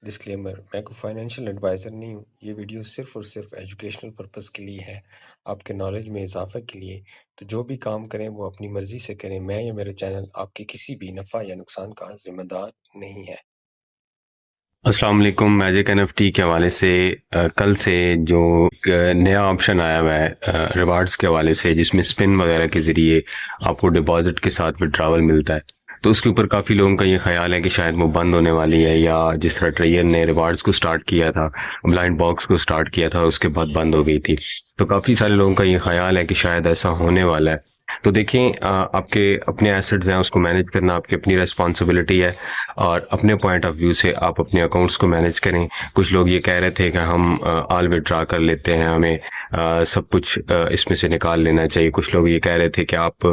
Disclaimer, मैं कोई financial adviser नहीं हूँ। ये वीडियो सिर्फ़ और सिर्फ़ एजुकेशनल पर्पज़ के लिए है, आपके नॉलेज में इज़ाफ़ा के लिए। तो जो भी काम करें वो अपनी मर्ज़ी से करें। मैं या मेरा चैनल आपके किसी भी नफ़ा या नुकसान का ज़िम्मेदार नहीं है। अस्सलाम वालेकुम। मैजिक एनएफटी के हवाले से कल से जो एक नया ऑप्शन आया हुआ है रिवार्ड्स के हवाले से, जिसमें स्पिन वगैरह के ज़रिए आपको डिपॉजिट के साथ विड्रॉवल मिलता है। तो उसके ऊपर काफ़ी लोगों का ये ख्याल है कि शायद वो बंद होने वाली है, या जिस तरह ट्रेयर ने रिवार्ड्स को स्टार्ट किया था, ब्लाइंड बॉक्स को स्टार्ट किया था, उसके बाद बंद हो गई थी। तो काफ़ी सारे लोगों का ये ख्याल है कि शायद ऐसा होने वाला है। तो देखें, आपके अपने एसेट्स हैं, उसको मैनेज करना आपकी अपनी रिस्पॉन्सिबिलिटी है, और अपने पॉइंट ऑफ व्यू से आप अपने अकाउंट्स को मैनेज करें। कुछ लोग ये कह रहे थे कि हम ऑल विड्रॉ कर लेते हैं, हमें सब कुछ इसमें से निकाल लेना चाहिए। कुछ लोग ये कह रहे थे कि आप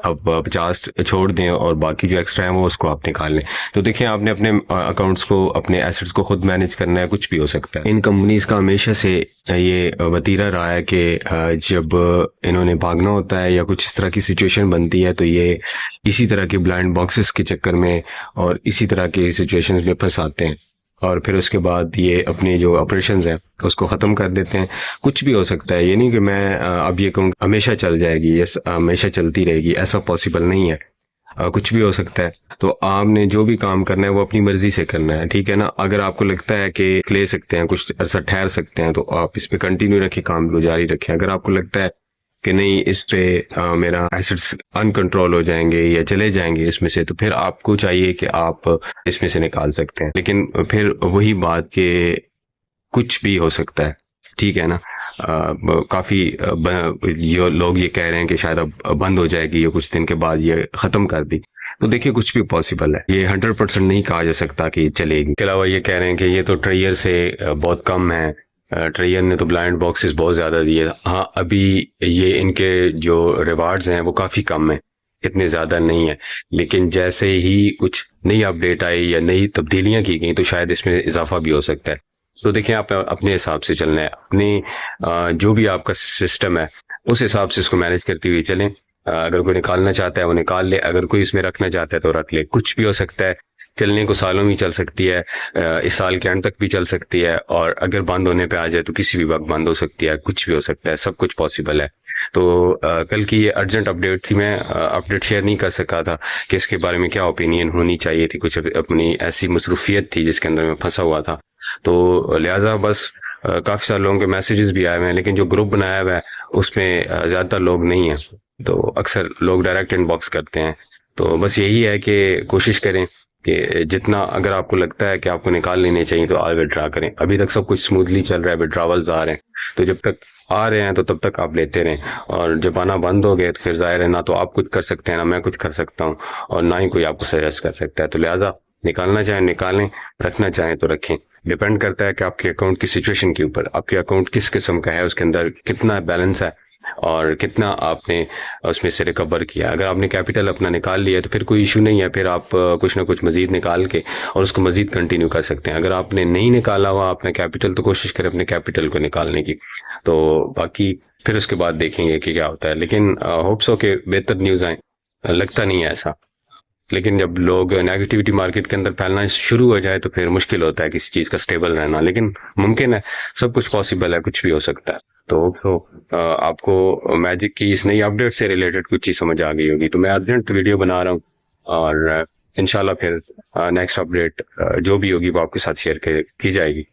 अब 50 छोड़ दें और बाकी जो एक्स्ट्रा है वो उसको आप निकाल लें। तो देखिए, आपने अपने अकाउंट्स को, अपने एसेट्स को खुद मैनेज करना है, कुछ भी हो सकता है। इन कंपनीज का हमेशा से ये वतीरा रहा है कि जब इन्होंने भागना होता है या कुछ इस तरह की सिचुएशन बनती है, तो ये इसी तरह के ब्लाइंड बॉक्सेस के चक्कर में और इसी तरह के सिचुएशंस में फंसाते हैं, और फिर उसके बाद ये अपने जो ऑपरेशंस हैं उसको ख़त्म कर देते हैं। कुछ भी हो सकता है, ये नहीं कि मैं अब ये कहूँ हमेशा चल जाएगी या हमेशा चलती रहेगी, ऐसा पॉसिबल नहीं है। कुछ भी हो सकता है। तो आपने जो भी काम करना है वो अपनी मर्जी से करना है, ठीक है ना। अगर आपको लगता है कि ले सकते हैं, कुछ अरसा ठहर सकते हैं, तो आप इस पे कंटिन्यू रखें, काम को जारी रखें। अगर आपको लगता है कि नहीं, इस पे मेरा एसेट्स अनकंट्रोल हो जाएंगे या चले जाएंगे इसमें से, तो फिर आपको चाहिए कि आप इसमें से निकाल सकते हैं। लेकिन फिर वही बात कि कुछ भी हो सकता है, ठीक है ना। काफी ये लोग ये कह रहे हैं कि शायद अब बंद हो जाएगी या कुछ दिन के बाद ये खत्म कर दी। तो देखिए, कुछ भी पॉसिबल है, ये 100% नहीं कहा जा सकता कि चलेगी। इसके अलावा ये कह रहे हैं कि ये तो ट्रेयर से बहुत कम है, ट्रेयर ने तो ब्लाइंड बॉक्सेस बहुत ज्यादा दिए। हाँ, अभी ये इनके जो रिवार्ड्स हैं वो काफी कम है, इतने ज्यादा नहीं है। लेकिन जैसे ही कुछ नई अपडेट आई या नई तब्दीलियां की गई, तो शायद इसमें इजाफा भी हो सकता है। तो देखिए, आप अपने हिसाब से चलना है, अपने जो भी आपका सिस्टम है उस हिसाब से इसको मैनेज करते हुए चलें। अगर कोई निकालना चाहता है वो निकाल ले, अगर कोई इसमें रखना चाहता है तो रख ले। कुछ भी हो सकता है, चलने को सालों में चल सकती है, इस साल के एंड तक भी चल सकती है, और अगर बंद होने पे आ जाए तो किसी भी वक्त बंद हो सकती है। कुछ भी हो सकता है, सब कुछ पॉसिबल है। तो कल की ये अर्जेंट अपडेट थी, मैं अपडेट शेयर नहीं कर सका था कि इसके बारे में क्या ओपिनियन होनी चाहिए थी। कुछ अपनी ऐसी मसरूफियत थी जिसके अंदर मैं फंसा हुआ था, तो लिहाजा बस काफी सारे लोगों के मैसेजेस भी आए हुए हैं, लेकिन जो ग्रुप बनाया हुआ है उसमें ज्यादातर लोग नहीं है। तो अक्सर लोग डायरेक्ट इनबॉक्स करते हैं। तो बस यही है कि कोशिश करें कि जितना, अगर आपको लगता है कि आपको निकाल लेने चाहिए तो आज विड्रा करें। अभी तक सब कुछ स्मूथली चल रहा है, विड्रावल्स आ रहे हैं, तो जब तक आ रहे हैं तो तब तक आप लेते रहें। और जब आना बंद हो गए तो फिर जाहिर है, ना तो आप कुछ कर सकते हैं, ना मैं कुछ कर सकता हूँ, और ना ही कोई आपको सजेस्ट कर सकता है। तो लिहाजा निकालना चाहें निकालें, रखना चाहें तो रखें। डिपेंड करता है कि आपके अकाउंट की सिचुएशन के ऊपर, आपके अकाउंट किस किस्म का है, उसके अंदर कितना बैलेंस है, और कितना आपने उसमें से रिकवर किया। अगर आपने कैपिटल अपना निकाल लिया तो फिर कोई इशू नहीं है, फिर आप कुछ ना कुछ मजीद निकाल के और उसको मजीद कंटिन्यू कर सकते हैं। अगर आपने नहीं निकाला हुआ अपना कैपिटल, तो कोशिश करें अपने कैपिटल को निकालने की। तो बाकी फिर उसके बाद देखेंगे कि क्या होता है। लेकिन होप्स हो कि बेहतर न्यूज़ आए, लगता नहीं है ऐसा। लेकिन जब लोग नेगेटिविटी मार्केट के अंदर फैलना शुरू हो जाए तो फिर मुश्किल होता है किसी चीज का स्टेबल रहना। लेकिन मुमकिन है, सब कुछ पॉसिबल है, कुछ भी हो सकता है। तो आपको मैजिक की इस नई अपडेट से रिलेटेड कुछ चीज समझ आ गई होगी, तो मैं अर्जेंट वीडियो बना रहा हूँ, और इंशाल्लाह फिर नेक्स्ट अपडेट जो भी होगी वो आपके साथ शेयर की जाएगी।